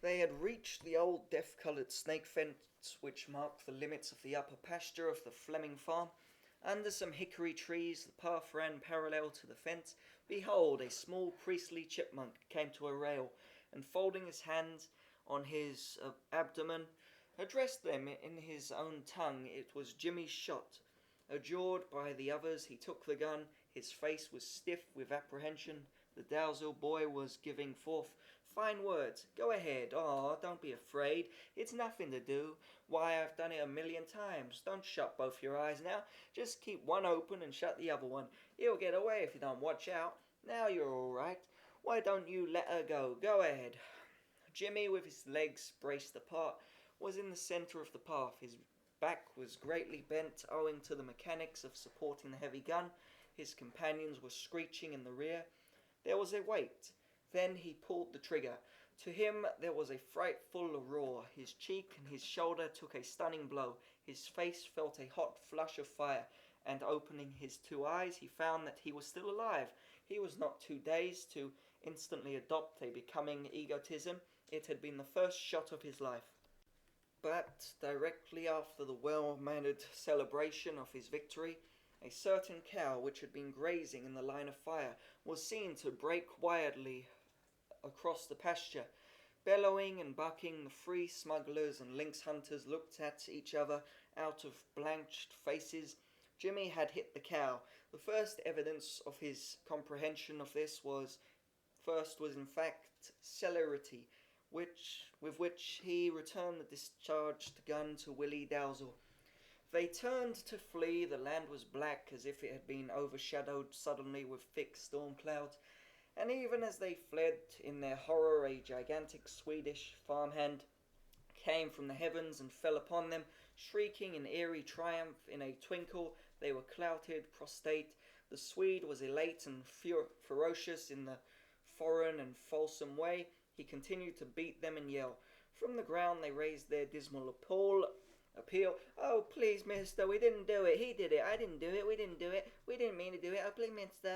They had reached the old death-coloured snake fence which marked the limits of the upper pasture of the Fleming farm. Under some hickory trees the path ran parallel to the fence. Behold, a small priestly chipmunk came to a rail, and folding his hands on his abdomen, addressed them in his own tongue. It was Jimmy's shot. Adjured by the others, he took the gun. His face was stiff with apprehension. The Dalzell boy was giving forth fine words. Go ahead. Oh, don't be afraid. It's nothing to do. Why, I've done it a million times. Don't shut both your eyes now. Just keep one open and shut the other one. He'll get away if you don't watch out. Now you're all right. Why don't you let her go? Go ahead. Jimmy, with his legs braced apart, was in the centre of the path. His back was greatly bent owing to the mechanics of supporting the heavy gun. His companions were screeching in the rear. There was a wait. Then he pulled the trigger. To him there was a frightful roar. His cheek and his shoulder took a stunning blow. His face felt a hot flush of fire, and opening his two eyes he found that he was still alive. He was not too dazed to instantly adopt a becoming egotism. It had been the first shot of his life. But directly after the well-mannered celebration of his victory, a certain cow which had been grazing in the line of fire was seen to break wildly across the pasture. Bellowing and bucking, the three smugglers and lynx hunters looked at each other out of blanched faces. Jimmy had hit the cow. The first evidence of his comprehension of this was in fact celerity, with which he returned the discharged gun to Willie Dalzell. They turned to flee. The land was black, as if it had been overshadowed suddenly with thick storm clouds, and even as they fled in their horror, a gigantic Swedish farmhand came from the heavens and fell upon them, shrieking in eerie triumph. In a twinkle they were clouted, prostrate. The Swede was elate and ferocious in the foreign and fulsome way. He continued to beat them and yell. From the ground they raised their dismal appeal. Oh, please, mister, we didn't do it. He did it. I didn't do it. We didn't do it. We didn't mean to do it. Oh, please, mister.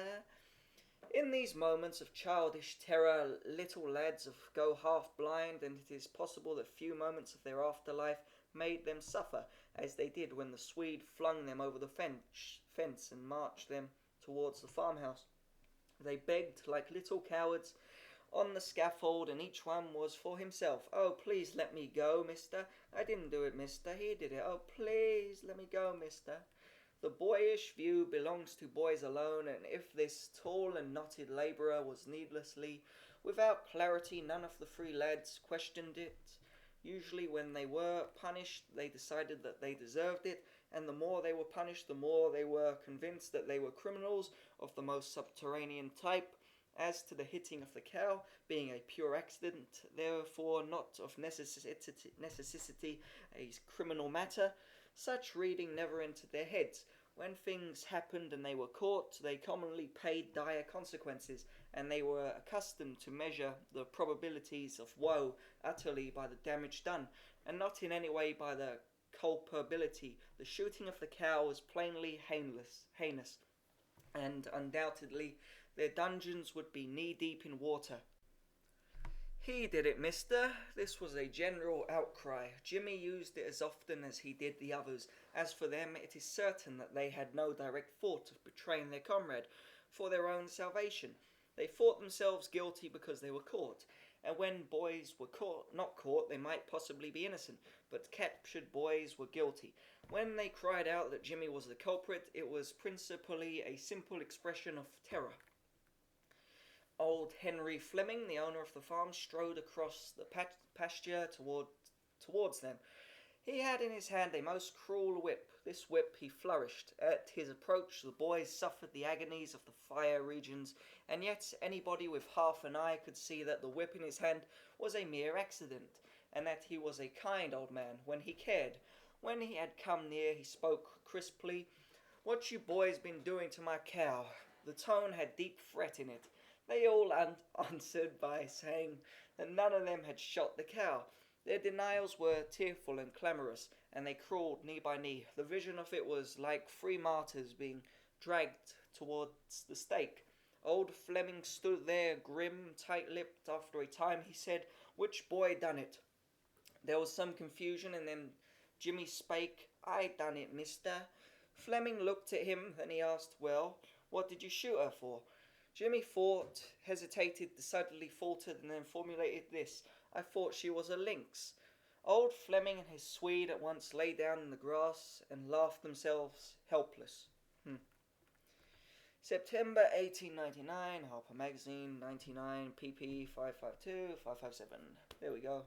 In these moments of childish terror, little lads go half blind, and it is possible that few moments of their afterlife made them suffer, as they did when the Swede flung them over the fence and marched them towards the farmhouse. They begged like little cowards on the scaffold, and each one was for himself. Oh, please let me go, mister. I didn't do it, mister. He did it. Oh, please let me go, mister. The boyish view belongs to boys alone, and if this tall and knotted labourer was needlessly without clarity, none of the three lads questioned it. Usually when they were punished, they decided that they deserved it, and the more they were punished, the more they were convinced that they were criminals of the most subterranean type. As to the hitting of the cow being a pure accident, therefore not of necessity a criminal matter, such reading never entered their heads. When things happened and they were caught, they commonly paid dire consequences, and they were accustomed to measure the probabilities of woe utterly by the damage done, and not in any way by the culpability. The shooting of the cow was plainly heinous, and undoubtedly their dungeons would be knee-deep in water. He did it, mister. This was a general outcry. Jimmy used it as often as he did the others. As for them, it is certain that they had no direct thought of betraying their comrade for their own salvation. They thought themselves guilty because they were caught, and when boys were not caught, they might possibly be innocent, but captured boys were guilty. When they cried out that Jimmy was the culprit, it was principally a simple expression of terror. Old Henry Fleming, the owner of the farm, strode across the pasture towards them. He had in his hand a most cruel whip. This whip he flourished. At his approach the boys suffered the agonies of the fire regions, and yet anybody with half an eye could see that the whip in his hand was a mere accident, and that he was a kind old man when he cared. When he had come near, he spoke crisply. "What you boys been doing to my cow?" The tone had deep threat in it. They all answered by saying that none of them had shot the cow. Their denials were tearful and clamorous, and they crawled knee by knee. The vision of it was like three martyrs being dragged towards the stake. Old Fleming stood there, grim, tight-lipped. After a time he said, Which boy done it? There was some confusion, and then Jimmy spake. I done it, mister. Fleming looked at him, then he asked, well, what did you shoot her for? Jimmy thought, hesitated, decidedly faltered, and then formulated this. I thought she was a lynx. Old Fleming and his Swede at once lay down in the grass and laughed themselves helpless. September 1899, Harper Magazine, 99, pp. 552, 557. There we go.